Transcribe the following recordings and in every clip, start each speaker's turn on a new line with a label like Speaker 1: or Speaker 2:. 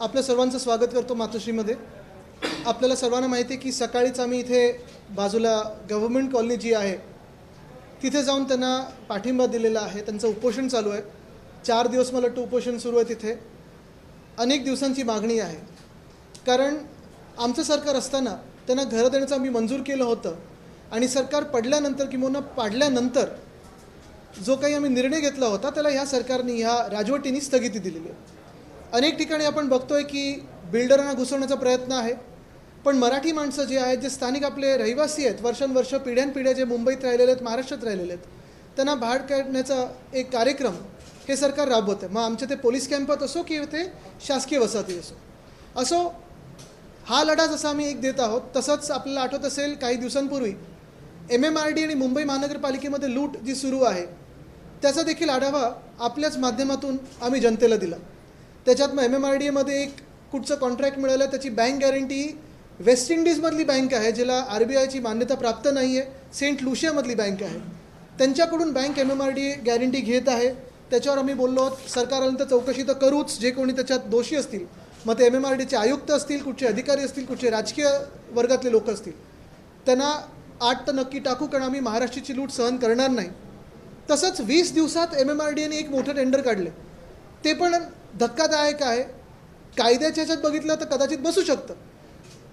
Speaker 1: आपल्या सर्वांचं स्वागत करतो मातोश्रीमध्ये। आपल्याला सर्वांना माहिती आहे की सकाळीच आम्ही इथे बाजूला गव्हर्नमेंट कॉलनी जी आहे तिथे जाऊन त्यांना पाठिंबा दिलेला आहे। त्यांचं उपोषण चालू आहे। 4 दिवस मला वाटतं उपोषण सुरू आहे। तिथे अनेक दिवसांची मागणी आहे, कारण आमचं सरकार असताना त्यांना घरं देण्याचं आम्ही मंजूर केलं होतं आणि सरकार पडल्यानंतर किंवा पाडल्यानंतर जो काही आम्ही निर्णय घेतला होता त्याला ह्या सरकारने, ह्या राजवटीने स्थगिती दिलेली आहे। अनेक ठिकाणी आपण बघतोय की बिल्डरांना घुसवण्याचा प्रयत्न आहे, पण मराठी माणसं जे आहेत, जे स्थानिक आपले रहिवासी आहेत, वर्षानुवर्ष पिढ्यानपिढ्या जे मुंबईत राहिलेले आहेत, महाराष्ट्रात राहिलेले आहेत, त्यांना बाहेर काढण्याचा एक कार्यक्रम हे सरकार राबवत आहे। मग आमचे ते पोलीस कॅम्पात असो की ते शासकीय वसाहती असो, हा लढा जसा आम्ही एक देत आहोत, तसंच आपल्याला आठवत असेल काही दिवसांपूर्वी MMRD आणि मुंबई महानगरपालिकेमध्ये लूट जी सुरू आहे त्याचा देखील आढावा आपल्याच माध्यमातून आम्ही जनतेला दिला। त्याच्यात मग MMRDमध्ये एक कुठचं कॉन्ट्रॅक्ट मिळालं, त्याची बँक गॅरंटी वेस्ट इंडिजमधली बँक आहे, जिला RBIची मान्यता प्राप्त नाही आहे, सेंट लुशियामधली बँक आहे, त्यांच्याकडून बँक MMRD गॅरंटी घेत आहे। त्याच्यावर आम्ही बोललो आहोत, सरकार आल्यानंतर चौकशी तर करूच, जे कोणी त्याच्यात दोषी असतील, मग ते MMRDचे आयुक्त असतील, कुठचे अधिकारी असतील, कुठचे राजकीय वर्गातले लोक असतील, त्यांना 8 तर नक्की टाकू, कारण आम्ही महाराष्ट्राची लूट सहन करणार नाही। तसंच 20 दिवसात MMRDने एक मोठं टेंडर काढले, ते पण धक्कादायक आहे। कायद्याच्या ह्याच्यात बघितलं तर कदाचित बसू शकतं,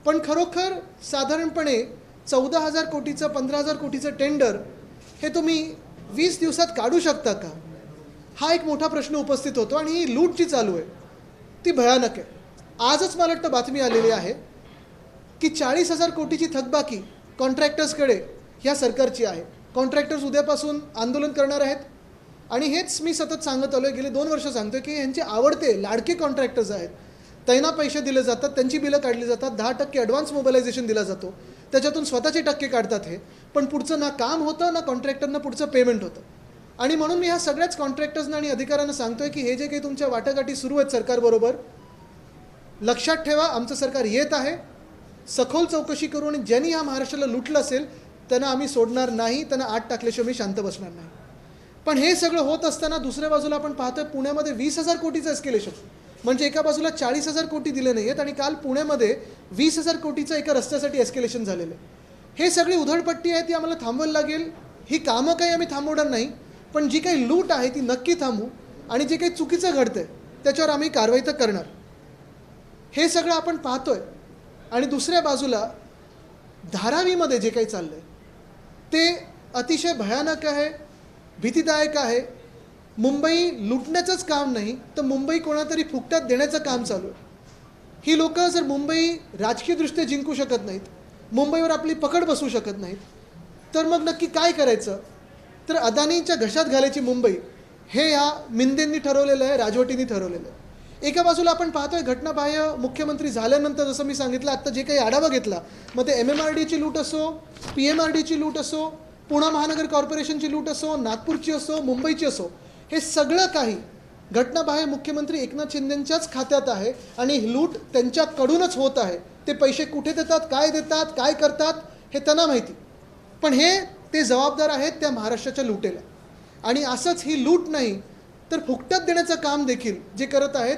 Speaker 1: पण खरोखर साधारणपणे 14,000 कोटीचं 15,000 कोटीचं टेंडर हे तुम्ही 20 दिवसात काढू शकता का? हा एक मोठा प्रश्न उपस्थित होतो आणि ही लूट जी चालू आहे ती भयानक आहे। आजच मला वाटतं बातमी आलेली आहे की 40,000 कोटीची थकबाकी कॉन्ट्रॅक्टर्सकडे ह्या सरकारची आहे। कॉन्ट्रॅक्टर्स उद्यापासून आंदोलन करणार आहेत आणि हेच मी सतत सांगत आलो आहे, गेले 2 वर्ष सांगतो की यांचे आवडते लाडके कॉन्ट्रॅक्टर्स आहेत, त्यांना पैसे दिले जातात, त्यांची बिलं काढली जातात, 10% ॲडव्हान्स मोबिलायझेशन दिला जातो, त्याच्यातून स्वतःचे टक्के काढतात हे, पण पुढचं ना काम होतं ना कॉन्ट्रॅक्टरना पुढचं पेमेंट होतं। आणि म्हणून मी ह्या सगळ्याच कॉन्ट्रॅक्टर्सना आणि अधिकाऱ्यांना सांगतो आहे की हे जे काही तुमच्या वाटाघाटी सुरू आहेत सरकारबरोबर, लक्षात ठेवा, आमचं सरकार येत आहे, सखोल चौकशी करू आणि ज्यांनी ह्या महाराष्ट्राला लुटलं असेल त्यांना आम्ही सोडणार नाही, त्यांना आत टाकल्याशिवाय मी शांत बसणार नाही। पण हे सगळं होत असताना दुसऱ्या बाजूला आपण पाहतोय पुण्यामध्ये 20,000 कोटीचं एस्केलेशन, म्हणजे एका बाजूला 40,000 कोटी दिले नाही आहेत आणि काल पुण्यामध्ये 20,000 कोटीचं एका रस्त्यासाठी एस्केलेशन झालेलं आहे। हे सगळी उधळपट्टी आहे, ती आम्हाला थांबवायला लागेल। ही कामं काही आम्ही थांबवणार नाही, पण जी काही लूट आहे ती नक्की थांबवू आणि जे काही चुकीचं घडतंय त्याच्यावर आम्ही कारवाई तर करणार। हे सगळं आपण पाहतोय आणि दुसऱ्या बाजूला धारावीमध्ये जे काही चाललंय ते अतिशय भयानक आहे, भीतीदायक आहे। मुंबई लुटण्याचंच काम नाही तर मुंबई कोणातरी फुकट्यात देण्याचं काम चालू आहे। ही लोकं जर मुंबई राजकीयदृष्ट्या जिंकू शकत नाहीत, मुंबईवर आपली पकड बसू शकत नाहीत, तर मग नक्की काय करायचं? तर अदानीच्या घशात घालायची मुंबई, हे ह्या मिंदेंनी ठरवलेलं आहे, राजवटींनी ठरवलेलं आहे। एका बाजूला आपण पाहतोय घटनाबाह्य मुख्यमंत्री झाल्यानंतर, जसं मी सांगितलं आत्ता जे काही आढावा घेतला, मग ते MMRDची लूट असो, PMRDची लूट असो, पुणे महानगर कॉर्पोरेशनची लूट असो, नागपूरची असो, मुंबईची असो, हे सगळं काही घटनाबाह्य मुख्यमंत्री एकनाथ शिंदेंच्याच खात्यात आहे आणि लूट त्यांच्याकडूनच होत आहे। ते पैसे कुठे देतात, काय करतात हे त्यांना माहिती, पण हे ते जबाबदार आहेत त्या महाराष्ट्राच्या लुटेला। आणि असंच ही लूट नाही तर फुकट्यात देण्याचं काम देखील जे करत आहेत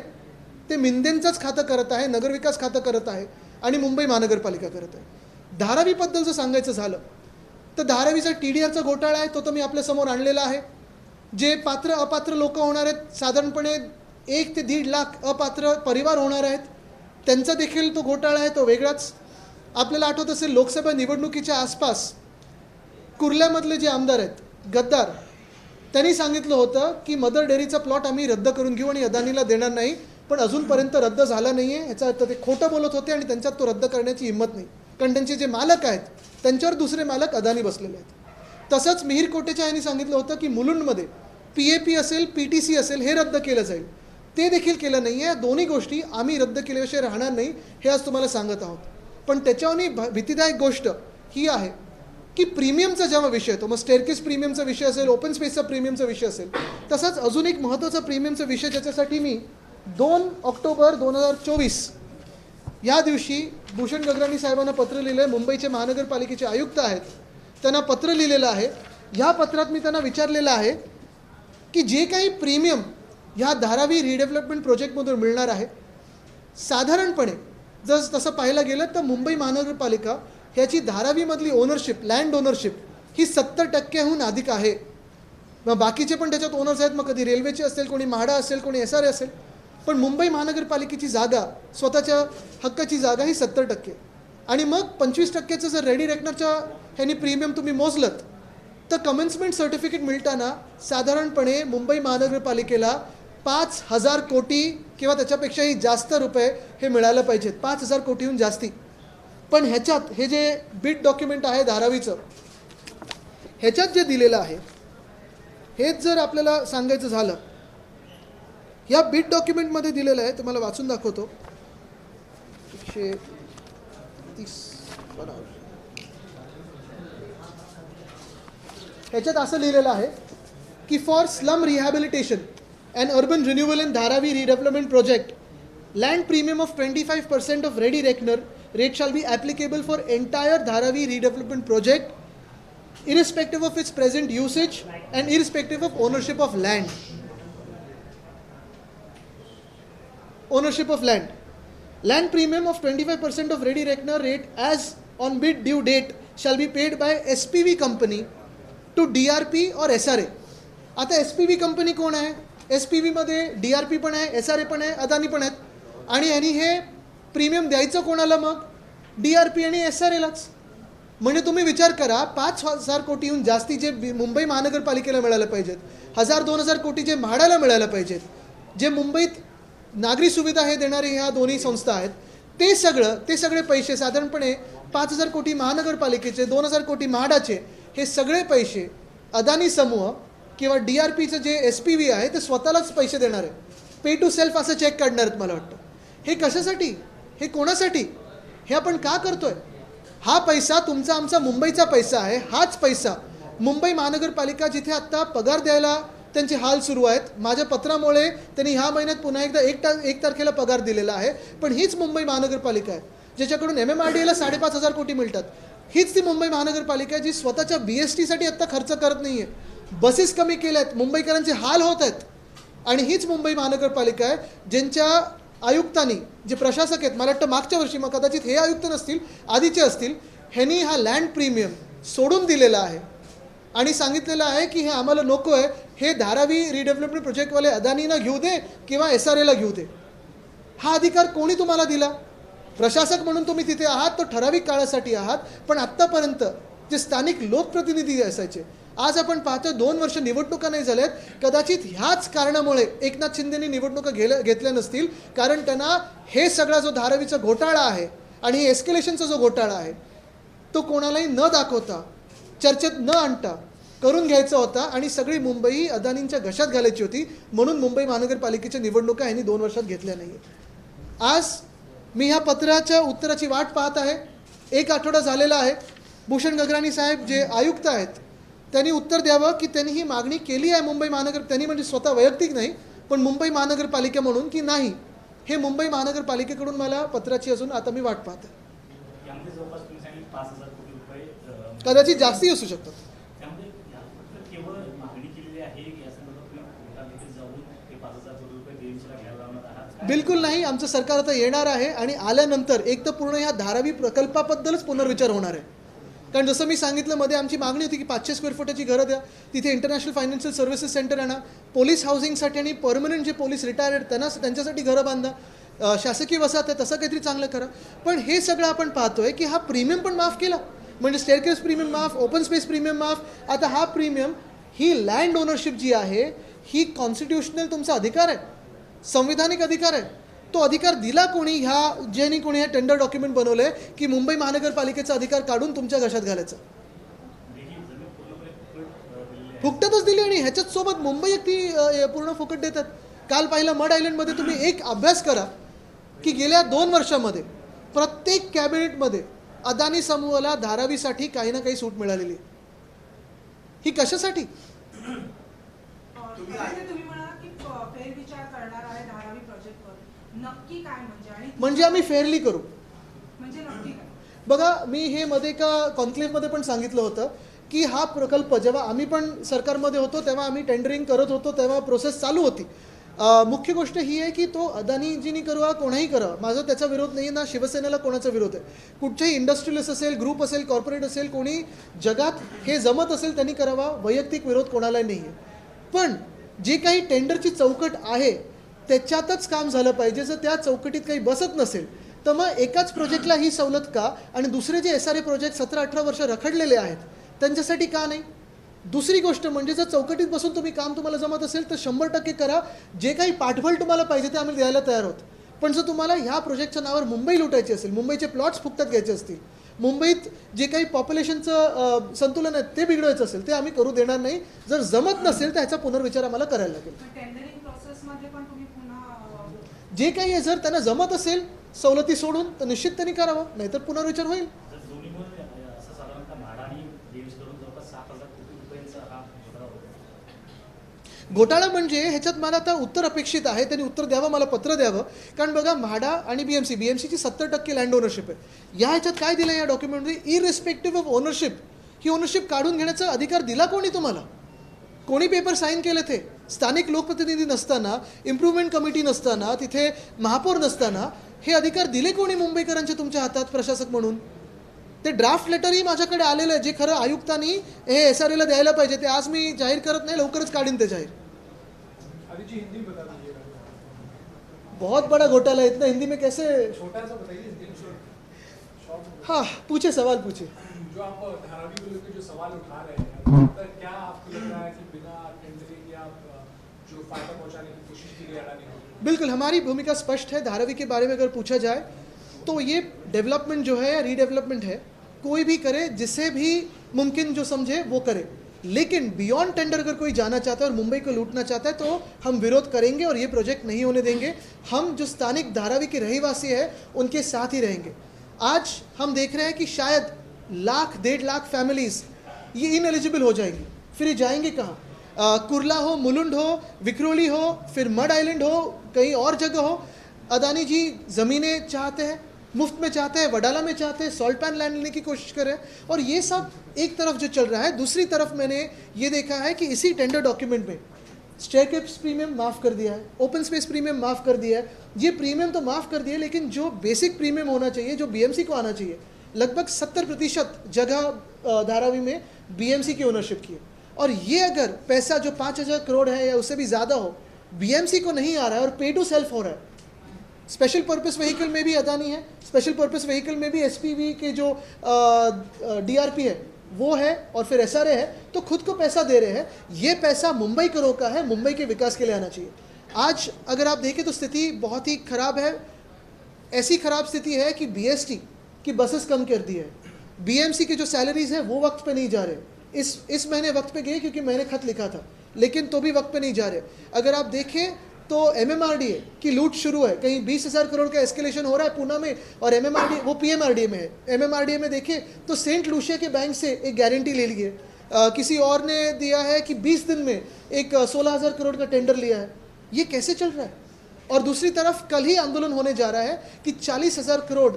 Speaker 1: ते मिंदेंचंच खातं करत आहे, नगरविकास खातं करत आहे आणि मुंबई महानगरपालिका करत आहे। धारावीबद्दल जर सांगायचं झालं तर धारावीचा TDRचा घोटाळा आहे, तो तर मी आपल्यासमोर आणलेला आहे। जे पात्र अपात्र लोक होणार आहेत, साधारणपणे 1 ते 1.5 लाख अपात्र परिवार होणार आहेत, त्यांचा देखील तो घोटाळा आहे, तो वेगळाच। आपल्याला आठवत असेल लोकसभा निवडणुकीच्या आसपास कुर्ल्यामधले जे आमदार आहेत गद्दार, त्यांनी सांगितलं होतं की मदर डेअरीचा प्लॉट आम्ही रद्द करून घेऊ आणि अदानीला देणार नाही, पण अजूनपर्यंत रद्द झाला नाही आहे। याचा अर्थ ते खोटं बोलत होते आणि त्यांच्यात तो रद्द करण्याची हिंमत नाही, कारण त्यांचे जे मालक आहेत त्यांच्यावर दुसरे मालक अदानी बसलेले आहेत। तसंच मिहीर कोटेचा यांनी सांगितलं होतं की मुलुंडमध्ये PAP असेल, PTC असेल, हे रद्द केलं जाईल, ते देखील केलं नाही आहे। दोन्ही गोष्टी आम्ही रद्द केल्याशिवाय राहणार नाही, हे आज तुम्हाला सांगत आहोत। पण त्याच्यावरही भीतीदायक गोष्ट ही आहे की प्रीमियमचा जेव्हा विषय येतो, मग स्टेअरकेस प्रीमियमचा विषय असेल, ओपन स्पेसचा प्रीमियमचा विषय असेल, तसंच अजून एक महत्त्वाचा प्रीमियमचा विषय ज्याच्यासाठी मी 2 ऑक्टोबर 2024 या दिवशी भूषण गगराणी साहेबांना पत्र लिहिलं आहे। मुंबईचे महानगरपालिकेचे आयुक्त आहेत, त्यांना पत्र लिहिलेलं आहे। ह्या पत्रात मी त्यांना विचारलेलं आहे की जे काही प्रीमियम ह्या धारावी रिडेव्हलपमेंट प्रोजेक्टमधून मिळणार आहे साधारणपणे जर तसं पाहायला गेलं तर मुंबई महानगरपालिका ह्याची धारावीमधली ओनरशिप, लँड ओनरशिप ही 70%हून अधिक आहे. मग बाकीचे पण त्याच्यात ओनर्स आहेत, मग कधी रेल्वेचे असेल, कोणी म्हाडा असेल, कोणी SRA असेल, पण मुंबई महानगरपालिकेची जागा, स्वतःच्या हक्काची जागा ही 70%. आणि मग 25%चं जर रेडी रेकनरच्या ह्यानी प्रीमियम तुम्ही मोजलं तर कमेन्समेंट सर्टिफिकेट मिळताना साधारणपणे मुंबई महानगरपालिकेला 5,000 कोटी किंवा त्याच्यापेक्षाही जास्त रुपये हे मिळायला पाहिजेत, 5,000 कोटीहून जास्ती. पण ह्याच्यात हे जे बिड डॉक्युमेंट आहे धारावीचं, ह्याच्यात जे दिलेलं आहे हेच जर आपल्याला सांगायचं झालं, या बिड डॉक्युमेंटमध्ये दिलेलं आहे, तुम्हाला वाचून दाखवतो. 130 ह्याच्यात असं लिहिलेलं आहे की for slum rehabilitation and urban renewal in Dharavi redevelopment project land premium of 25% of ready reckoner rate shall be applicable for entire Dharavi redevelopment project irrespective of its present usage and irrespective of ownership of land. Ownership of land. Land premium of 25% of ready reckoner rate as on bid due date shall be paid by SPV company to DRP or SRA. आता SPV company कोण आहे? SPV मध्ये DRP पण आहे, SRA पण आहे, अदानी पण आहेत. आणि यांनी हे प्रीमियम द्यायचं कोणाला? मग DRP आणि SRAलाच. म्हणजे तुम्ही विचार करा, 5,000 कोटीहून जास्ती जे मुंबई महानगरपालिकेला मिळायला पाहिजेत, 1,000-2,000 कोटी जे म्हाडाला मिळायला पाहिजेत, जे मुंबईत नागरी सुविधा हे देणारे ह्या दोन्ही संस्था आहेत, ते सगळे पैसे साधारणपणे 5,000 कोटी महानगरपालिकेचे, 2,000 कोटी म्हाडाचे, हे सगळे पैसे अदानी समूह किंवा DRPचं जे SPV आहे ते स्वतःलाच पैसे देणार आहे. पे टू सेल्फ असं चेक काढणार आहेत मला वाटतं. हे कशासाठी? हे कोणासाठी? हे आपण का करतोय? हा पैसा तुमचा आमचा मुंबईचा पैसा आहे. हाच पैसा मुंबई महानगरपालिका जिथे आत्ता पगार द्यायला त्यांचे हाल सुरू आहेत, माझ्या पत्रामुळे त्यांनी ह्या महिन्यात पुन्हा एकदा 1 तारखेला पगार दिलेला आहे, पण हीच मुंबई महानगरपालिका आहे ज्याच्याकडून MMRDAला 5,500 कोटी मिळतात. हीच ती मुंबई महानगरपालिका आहे जी स्वतःच्या BSTसाठी आत्ता खर्च करत नाही आहे. बसेस कमी केल्या आहेत, मुंबईकरांचे हाल होत आहेत. आणि हीच मुंबई महानगरपालिका आहे ज्यांच्या आयुक्तांनी, जे प्रशासक आहेत, मला वाटतं मागच्या वर्षी, मग कदाचित हे आयुक्त नसतील, आधीचे असतील, ह्यांनी हा लँड प्रीमियम सोडून दिलेला आहे आणि सांगितलेलं आहे की हे आम्हाला नको आहे, हे धारावी रिडेव्हलपमेंट प्रोजेक्टवाले अदानीला घेऊ दे किंवा SRAला घेऊ दे. हा अधिकार कोणी तुम्हाला दिला? प्रशासक म्हणून तुम्ही तिथे आहात, तो ठराविक काळासाठी आहात, पण आत्तापर्यंत जे स्थानिक लोकप्रतिनिधी असायचे, आज आपण पाहतो 2 वर्ष निवडणुका नाही झाल्यात. कदाचित ह्याच कारणामुळे एकनाथ शिंदेंनी निवडणुका घेतल्या नसतील, कारण त्यांना हे सगळा जो धारावीचा घोटाळा आहे आणि एस्केलेशनचा जो घोटाळा आहे तो कोणालाही न दाखवता, चर्चेत न आणता करून घ्यायचा होता आणि सगळी मुंबई अदानींच्या घशात घालायची होती. म्हणून मुंबई महानगरपालिकेच्या निवडणुका यांनी 2 वर्षात घेतल्या नाही. आज मी ह्या पत्राच्या उत्तराची वाट पाहत आहे. 1 आठवडा झालेला आहे. भूषण गगराणी साहेब जे आयुक्त आहेत त्यांनी उत्तर द्यावं की त्यांनी ही मागणी केली आहे मुंबई महानगर, त्यांनी म्हणजे स्वतः वैयक्तिक नाही पण मुंबई महानगरपालिका म्हणून, की नाही. हे मुंबई महानगरपालिकेकडून मला पत्राची अजून आता मी वाट पाहत आहे. कदाचित जास्ती असू शकतात. बिलकुल नाही. आमचं सरकार आता येणार आहे आणि आल्यानंतर एक तर पूर्ण ह्या धारावी प्रकल्पाबद्दलच पुनर्विचार होणार आहे. कारण जसं मी सांगितलं, मध्ये आमची मागणी होती की 500 स्क्वेअर फुटाची घरं द्या, तिथे इंटरनॅशनल फायनान्शियल सर्व्हिसेस सेंटर आणा, पोलीस हाऊसिंगसाठी आणि परमनंट जे पोलीस रिटायर्ड त्यांच्यासाठी घरं बांधा, शासकीय वसाहत आहे तसं काहीतरी चांगलं करा. पण हे सगळं आपण पाहतोय की हा प्रीमियम पण माफ केला. म्हणजे स्टेअरकेस प्रीमियम माफ, ओपन स्पेस प्रीमियम माफ. आता हा प्रीमियम, ही लँड ओनरशिप जी आहे ही कॉन्स्टिट्युशनल तुमचा अधिकार आहे, संविधानिक अधिकार आहे. तो अधिकार दिला कोणी? ह्या ज्यांनी कोणी हे टेंडर डॉक्युमेंट बनवलंय की मुंबई महानगरपालिकेचा अधिकार काढून तुमच्या घशात घालायचा. फुकटातच दिली आणि ह्याच्यात सोबत मुंबई ती पूर्ण फुकट देतात. काल पाहिलं मड आयलंडमध्ये, तुम्ही एक अभ्यास करा की गेल्या 2 वर्षामध्ये प्रत्येक कॅबिनेटमध्ये अदानी समूहाला धारावीसाठी काही ना काही सूट मिळालेली. ही कशासाठी? म्हणजे आम्ही फेअरली करू. बघा, मी हे मध्ये का कॉन्क्लेव्हमध्ये पण सांगितलं होतं की हा प्रकल्प जेव्हा आम्ही पण सरकारमध्ये होतो तेव्हा आम्ही टेंडरिंग करत होतो तेव्हा प्रोसेस चालू होती. मुख्य गोष्ट ही आहे की तो अदानीजीनी करावा कोणाही करावा, माझा त्याचा विरोध नाही, ना शिवसेनेला कोणाचा विरोध आहे. कुठच्याही इंडस्ट्रियलिस्ट असेल, ग्रुप असेल, कॉर्पोरेट असेल, कोणी जगात हे जमत असेल त्यांनी करावा, वैयक्तिक विरोध कोणालाही नाही आहे. पण जे काही टेंडरची चौकट आहे त्याच्यातच काम झालं पाहिजे. जर त्या चौकटीत काही बसत नसेल तर मग एकाच प्रोजेक्टला ही सवलत का, आणि दुसरे जे SRA प्रोजेक्ट 17-18 वर्ष रखडलेले आहेत त्यांच्यासाठी का नाही. दुसरी गोष्ट म्हणजे जर चौकटीत बसून तुम्ही काम तुम्हाला जमत असेल तर 100% करा. जे काही पाठबळ तुम्हाला पाहिजे ते आम्ही द्यायला तयार आहोत. पण जर तुम्हाला ह्या प्रोजेक्टच्या नावावर मुंबई लुटायची असेल, मुंबईचे प्लॉट्स फुकटात घ्यायचे असतील, मुंबईत जे काही पॉप्युलेशनचं संतुलन आहे ते बिघडवायचं असेल ते आम्ही करू देणार नाही. जर जमत नसेल तर ह्याचा पुनर्विचार आम्हाला करायला लागेल. जे काही आहे जर त्यांना जमत असेल सवलती सोडून तर निश्चित त्यांनी करावं, नाहीतर पुनर्विचार होईल. घोटाळा म्हणजे ह्याच्यात मला आता उत्तर अपेक्षित आहे, त्यांनी उत्तर द्यावं, मला पत्र द्यावं. कारण बघा म्हाडा आणि BMCची 70% लँड ओनरशिप आहे. या ह्याच्यात काय दिलं या डॉक्युमेंटमध्ये, irrespective of ownership, he ownership काढून घेण्याचा अधिकार दिला कोणी तुम्हाला? कोणी पेपर साईन केले ते? स्थानिक लोकप्रतिनिधी नसताना, इम्प्रूव्हमेंट कमिटी नसताना, तिथे महापौर नसताना हे अधिकार दिले कोणी मुंबईकरांच्या तुमच्या हातात प्रशासक म्हणून? ते ड्राफ्ट लेटरही माझ्याकडे आलेलं आहे जे खरं आयुक्तांनी हे SRAला द्यायला पाहिजे. ते आज मी जाहीर करत नाही, लवकरच काढीन ते जाहीर. बहुत बड़ा घोटाला है, इतना हिंदी में कैसे?
Speaker 2: छोटा सा बताइए.
Speaker 1: हाँ पूछे, सवाल पूछे.
Speaker 2: जो आप धारावी को लेकर जो सवाल उठा रहे हैं, क्या आपको लग रहा है कि बिना टेंडरिंग या जो फायदा पहुंचाने की कोशिश की गई अडानी को?
Speaker 1: बिल्कुल, हमारी भूमिका स्पष्ट है. धारावी के बारे में अगर पूछा जाए तो ये डेवलपमेंट जो है या रीडेवलपमेंट है, कोई भी करे, जिसे भी मुमकिन जो समझे वो करे. लेकिन बियॉन्ड टेंडर अगर कोई जाना चाहता है और मुंबई को लूटना चाहता है तो हम विरोध करेंगे और ये प्रोजेक्ट नहीं होने देंगे. हम जो स्थानिक धारावी के रहवासी हैं उनके साथ ही रहेंगे. आज हम देख रहे हैं कि शायद 1-1.5 लाख फैमिलीज़ ये इनएलिजिबल हो जाएंगी. फिर ये जाएंगे कहाँ? कुर्ला हो, मुलुंड हो, विक्रोली हो, फिर मड आइलैंड हो, कहीं और जगह हो. अदानी जी ज़मीनें चाहते हैं, मुफ्त में चाहते हैं, वडाला में चाहते हैं, सॉल्ट पैन लैंड लेने की कोशिश कर रहे हैं. और ये सब एक तरफ जो चल रहा है, दूसरी तरफ मैंने ये देखा है कि इसी टेंडर डॉक्यूमेंट में स्टेयरकेस प्रीमियम माफ़ कर दिया है, ओपन स्पेस प्रीमियम माफ़ कर दिया है. ये प्रीमियम तो माफ़ कर दिया, लेकिन जो बेसिक प्रीमियम होना चाहिए, जो BMC को आना चाहिए, लगभग 70% जगह धारावी में BMC की ओनरशिप की है. और ये अगर पैसा जो 5,000 करोड़ है या उससे भी ज़्यादा हो, BMC को नहीं आ रहा है और पे टू सेल्फ हो रहा है. स्पेशल पर्पस व्हीकल में भी अदानी है, स्पेशल पर्पस व्हीकल में भी SPV के जो DRP है वो है, और फिर SRA है, तो खुद को पैसा दे रहे हैं. ये पैसा मुंबई को रोका है, मुंबई के विकास के लिए आना चाहिए. आज अगर आप देखें तो स्थिति बहुत ही ख़राब है. ऐसी ख़राब स्थिति है कि BST की बसेस कम कर दी है, BMC की जो सैलरीज़ है वो वक्त पे नहीं जा रहे. इस महीने वक्त पे गए क्योंकि मैंने खत लिखा था, लेकिन तो भी वक्त पे नहीं जा रहे. अगर आप देखें तो MMRDA की लूट शुरू है, कहीं 20,000 करोड़ का एस्केलेशन हो रहा है पूना में, और MMRDA वो PMRDA में है. MMRDA में देखें तो सेंट लूसिया के बैंक से एक गारंटी ले ली है. किसी और ने दिया है कि 20 दिन में एक 16,000 करोड़ का टेंडर लिया है. ये कैसे चल रहा है? और दूसरी तरफ कल ही आंदोलन होने जा रहा है कि 40,000 करोड़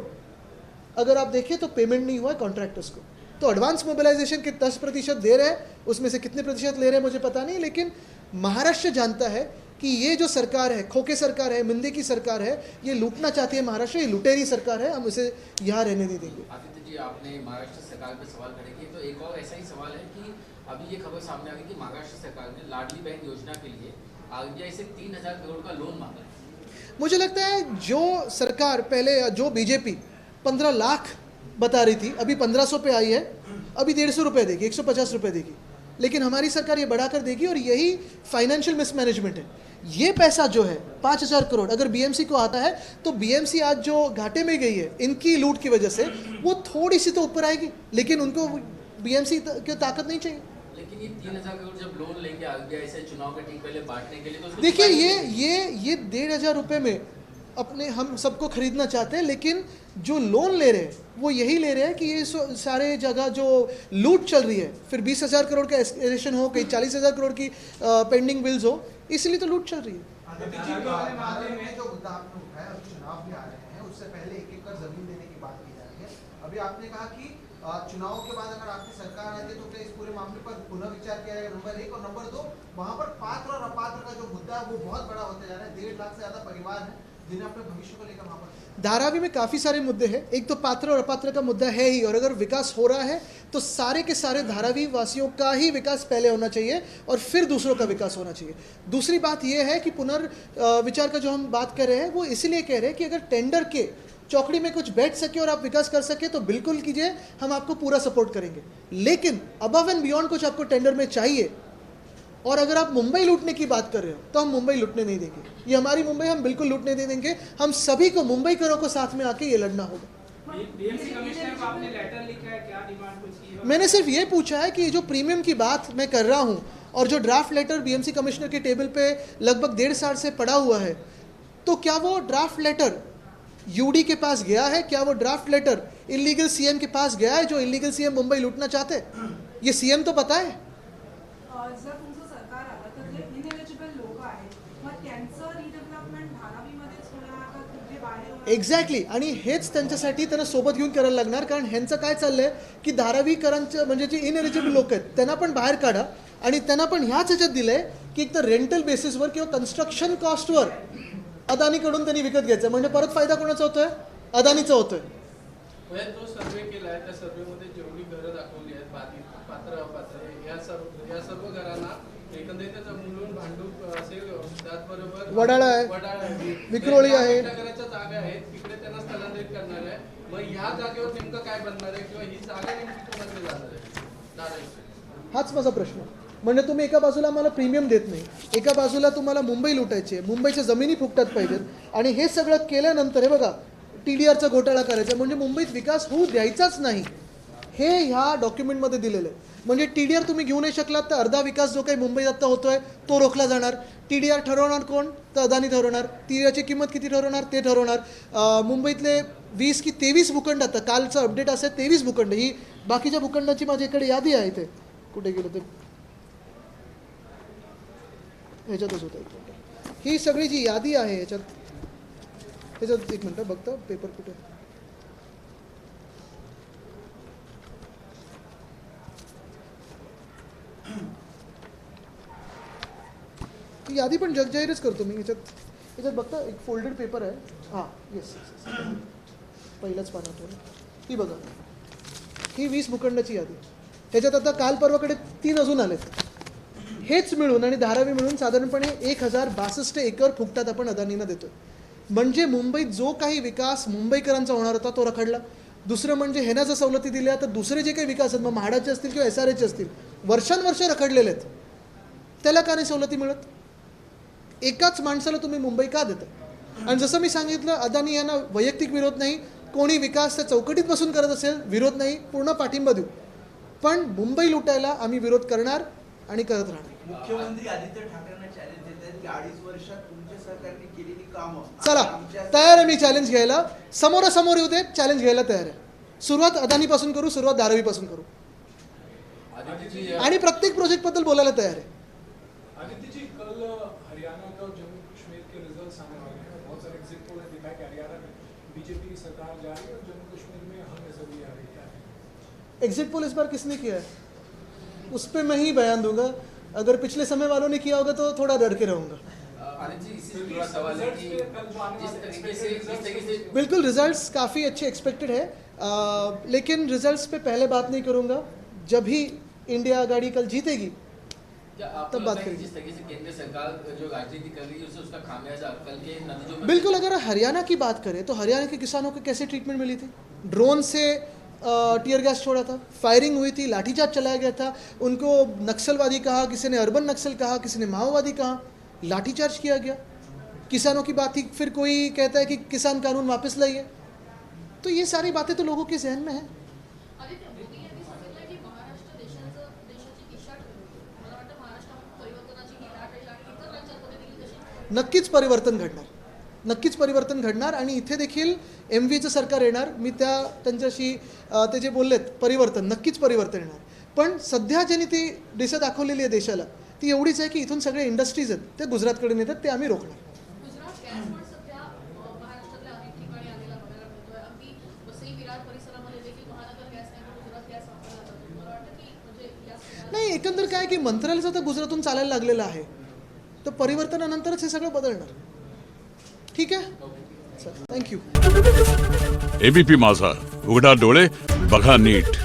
Speaker 1: अगर आप देखें तो पेमेंट नहीं हुआ है कॉन्ट्रैक्टर्स को. तो एडवांस मोबिलाइजेशन के 10% दे रहे हैं, उसमें से कितने प्रतिशत ले रहे हैं मुझे पता नहीं, लेकिन महाराष्ट्र जानता है कि ये जो सरकार है, खोखे सरकार है, मिंदे की सरकार है, ये लूटना चाहती है महाराष्ट्र, ये लुटेरी सरकार है, हम इसे यहाँ रहने नहीं देंगे.
Speaker 3: आदित्य जी, आपने महाराष्ट्र सरकार पे सवाल खड़े किए, तो एक और ऐसा ही सवाल है कि अभी ये खबर सामने आ गई कि महाराष्ट्र सरकार ने लाडली बहन योजना के लिए RBI से 3,000 करोड़ का लोन मांगा है.
Speaker 1: मुझे लगता है जो सरकार पहले, जो BJP 15 लाख बता रही थी, अभी 1,500 पे आई है, अभी 150 रुपये देगी, 150 रुपये देगी, लेकिन हमारी सरकार ये बढ़ाकर देगी. और यही फाइनेंशियल मिसमैनेजमेंट है. ये पैसा जो है 5,000 करोड़ अगर BMC को आता है तो BMC आज जो घाटे में गई है इनकी लूट की वजह से, वो थोड़ी सी तो ऊपर आएगी, लेकिन उनको BMC की ताकत नहीं चाहिए.
Speaker 3: लेकिन ये 3,000 करोड़ जब लोन लेके RBI से चुनाव के ठीक पहले बांटने के लिए, तो उसको
Speaker 1: देखिए ये 1,500 रुपये में अपने हम सबको खरीदना चाहते हैं, लेकिन जो लोन ले रहे हैं वो यही ले रहे हैं कि ये सारे जगह जो लूट चल रही है, फिर 20,000 करोड़ का एस्केलेशन हो, कहीं 40,000 करोड़ की पेंडिंग बिल्स हो, इसलिए तो लूट चल रही है.
Speaker 4: में जो मुद्दा आपने उठाया, चुनाव भी आ रहे हैं, उससे पहले 1 एकड़ जमीन देने की बात की जा रही है। अभी आपने कहा कि चुनाव के बाद अगर आपकी सरकार आती है तो क्या इस पूरे मामले पर पुनर्विचार किया जाएगा, नंबर 1, और नंबर 2, वहाँ पर पात्र और अपात्र का जो मुद्दा है वो बहुत बड़ा होता जा रहा है। 1.5 लाख से ज्यादा परिवार है जिन्हें अपने भविष्य को लेकर वहाँ पर
Speaker 1: धारावी में काफ़ी सारे मुद्दे हैं। एक तो पात्र और अपात्र का मुद्दा है ही, और अगर विकास हो रहा है तो सारे के सारे धारावी वासियों का ही विकास पहले होना चाहिए और फिर दूसरों का विकास होना चाहिए। दूसरी बात यह है कि पुनर्विचार का जो हम बात कर रहे हैं वो इसलिए कह रहे हैं कि अगर टेंडर के चौकड़ी में कुछ बैठ सके और आप विकास कर सके तो बिल्कुल कीजिए, हम आपको पूरा सपोर्ट करेंगे। लेकिन अबव एंड बियॉन्ड कुछ आपको टेंडर में चाहिए, और अगर आप मुंबई लूटने की बात कर रहे हो तो हम मुंबई लूटने नहीं देंगे। ये हमारी मुंबई, हम बिल्कुल लूटने नहीं देंगे। हम सभी को मुंबईकरों को साथ में आके ये लड़ना होगा।
Speaker 5: बीएमसी कमिश्नर को आपने लेटर लिखा है, क्या डिमांड कुछ की है?
Speaker 1: मैंने सिर्फ ये पूछा है कि जो प्रीमियम की बात मैं कर रहा हूँ और जो ड्राफ्ट लेटर बीएमसी कमिश्नर के टेबल पे लगभग 1.5 साल से पड़ा हुआ है, तो क्या वो ड्राफ्ट लेटर यूडी के पास गया है? क्या वो ड्राफ्ट लेटर इलीगल सीएम के पास गया है, जो इलीगल सीएम मुंबई लूटना चाहते? ये सीएम तो पता है।
Speaker 6: जर तुमचं सरकार आलं तर जे इनएलिजिबल लोक आहेत मग त्यांचं रिडेव्हलपमेंट धारावीमध्येच होणार का कुठे बाहेर?
Speaker 1: एक्झॅक्टली, आणि हेच त्यांच्यासाठी त्यांना सोबत घेऊन करायला लागणार, कारण ह्यांचं काय चाललंय की धारावीकरांचं म्हणजे जे इनएलिजिबल लोक आहेत त्यांना पण बाहेर काढा, आणि त्यांना पण ह्याच ह्याच्यात दिलंय की एक तर रेंटल बेसिसवर किंवा कन्स्ट्रक्शन कॉस्टवर अदानीकडून त्यांनी विकत घ्यायचं, म्हणजे परत फायदा कोणाचा होतोय? अदानीचा होतोय।
Speaker 7: जो सर्वे केला आहे त्या सर्वेमध्ये जेवढी घरं दाखवली आहेत बाधित, पात्र, अपात्र, या सर्व घरांना एकंदरीत त्याचा मिळून भांडूप असेल, त्याचबरोबर
Speaker 1: वडाळा आहे, विक्रोळी आहे,
Speaker 7: घराच्या जागा आहेत, तिकडे त्यांना स्थलांतरित करणार आहे। मग ह्या जागेवर नेमकं काय बनणार आहे किंवा ही जागा नेमकी कोणाकडे जाणार आहे?
Speaker 1: हाच माझा प्रश्न। म्हणजे तुम्ही एका बाजूला आम्हाला प्रीमियम देत नाही, एका बाजूला तुम्हाला मुंबई लुटायची आहे, मुंबईच्या जमिनी फुकटात पाहिजेत, आणि हे सगळं केल्यानंतर हे बघा TDRचा घोटाळा करायचा, म्हणजे मुंबईत विकास होऊ द्यायचाच नाही, हे ह्या डॉक्युमेंटमध्ये दिलेलं आहे। म्हणजे TDR तुम्ही घेऊ नाही शकलात तर अर्धा विकास जो काही मुंबईत आत्ता होतोय तो रोखला जाणार। TDR ठरवणार कोण? तर अदानी ठरवणार। TDRची किंमत किती ठरवणार? ते ठरवणार। मुंबईतले 20 की 23 भूखंड, आता कालचं अपडेट असेल 23 भूखंड, ही बाकीच्या भूखंडाची माझ्याकडे यादी आहे, ते कुठे गेलं ते ह्याच्यातच होतं, ही सगळी जी यादी आहे ह्याच्यात एक मिनटं बघता पेपर कुठे, ती यादी पण जगजाहीरच करतो मी। ह्याच्यात बघता एक फोल्डेड पेपर आहे, हां येस पहिल्याच पानात ही बघा, ही 20 भूखंडाची यादी, ह्याच्यात आता काल परवाकडे 3 अजून आलेत। हेच मिळून आणि धारावी मिळून साधारणपणे 1062 एकर फुकटात आपण अदानींना देतोय। म्हणजे मुंबईत जो काही विकास मुंबईकरांचा होणार होता तो रखडला। दुसरं म्हणजे ह्यांना जर सवलती दिल्या तर दुसरे जे काही विकास आहेत, मग म्हाडाचे असतील किंवा SRAचे असतील, वर्षानुवर्ष रखडलेले आहेत, त्याला का नाही सवलती मिळत? एकाच माणसाला तुम्ही मुंबई का देता? आणि जसं मी सांगितलं, अदानी यांना वैयक्तिक विरोध नाही, कोणी विकास त्या चौकटीत बसून करत असेल विरोध नाही, पूर्ण पाठिंबा देऊ, पण मुंबई लुटायला आम्ही विरोध करणार आणि करत राहणार।
Speaker 8: मुख्यमंत्री आदित्य ठाकरेंना चॅलेंज देत आहेत की 2.5 वर्षात तुमच्या सरकारने केलेली कामं,
Speaker 1: चला तयार आहे मी चॅलेंज घ्यायला, समोरासमोर येऊ दे, चॅलेंज घ्यायला तयार आहे। सुरुवात अदानीपासून करू, सुरुवात धारावीपासून करू, आणि प्रत्येक प्रोजेक्टबद्दल बोलायला तयार आहे।
Speaker 2: आदित्य जी, कल हरियाणा का और जम्मू कश्मीर के रिजल्ट सामने आ गए हैं। बहुत सारे एग्जिट पोल ने दिखाया कि हरियाणा में बीजेपी की सरकार जा रही है और जम्मू कश्मीर में हम नजर आ रही है।
Speaker 1: एग्जिट पोल इस बार किसने किया है उस पर मैं ही बयान दूंगा, अगर पिछले समय वालों ने किया होगा तो थोड़ा डर के रहूँगा। बिल्कुल रिजल्ट्स काफ़ी अच्छे एक्सपेक्टेड है, लेकिन रिजल्ट्स पे पहले बात नहीं करूँगा, जब ही इंडिया आघाड़ी कल जीतेगी तब बात करेंगे।
Speaker 3: जिस तरीके से केंद्र सरकार जो राजनीति कर रही है उसका खामियाजा कल के नतीजों में
Speaker 1: बिल्कुल, अगर हरियाणा की बात करें तो हरियाणा के किसानों को कैसे ट्रीटमेंट मिली थी? ड्रोन से टीयर गैस छोड़ा था, फायरिंग हुई थी, लाठीचार्ज चलाया गया था, उनको नक्सलवादी कहा, किसी ने अर्बन नक्सल कहा, किसी ने माओवादी कहा, लाठीचार्ज किया गया। किसानों की बात थी, फिर कोई कहता है कि किसान कानून वापस लाइए। तो ये सारी बातें तो लोगों के जहन में हैं। नक्कीच परिवर्तन घडणार, नक्कीच परिवर्तन घडणार, आणि इथे देखील MVचं सरकार येणार। मी त्यांच्याशी ते जे बोललेत परिवर्तन, नक्कीच परिवर्तन येणार, पण सध्या ज्यांनी ती दिशा दाखवलेली आहे देशाला ती एवढीच आहे की इथून सगळे इंडस्ट्रीज आहेत ते गुजरातकडे नेतात, ते आम्ही रोखणार।
Speaker 9: करार परिसरामध्ये देखील महानगर गॅस नाही तर गुजरात गॅस वापरला जातो. मला वाटतं की म्हणजे या सगळ्या
Speaker 1: नाही, एकंदर काय की मंत्रालयाचं आता गुजरातून चालायला लागलेलं आहे, तर परिवर्तनानंतरच हे सगळं बदलणार. ठीक आहे, चल, थँक्यू.
Speaker 10: एबीपी माझा, उघडा डोळे बघा नीट.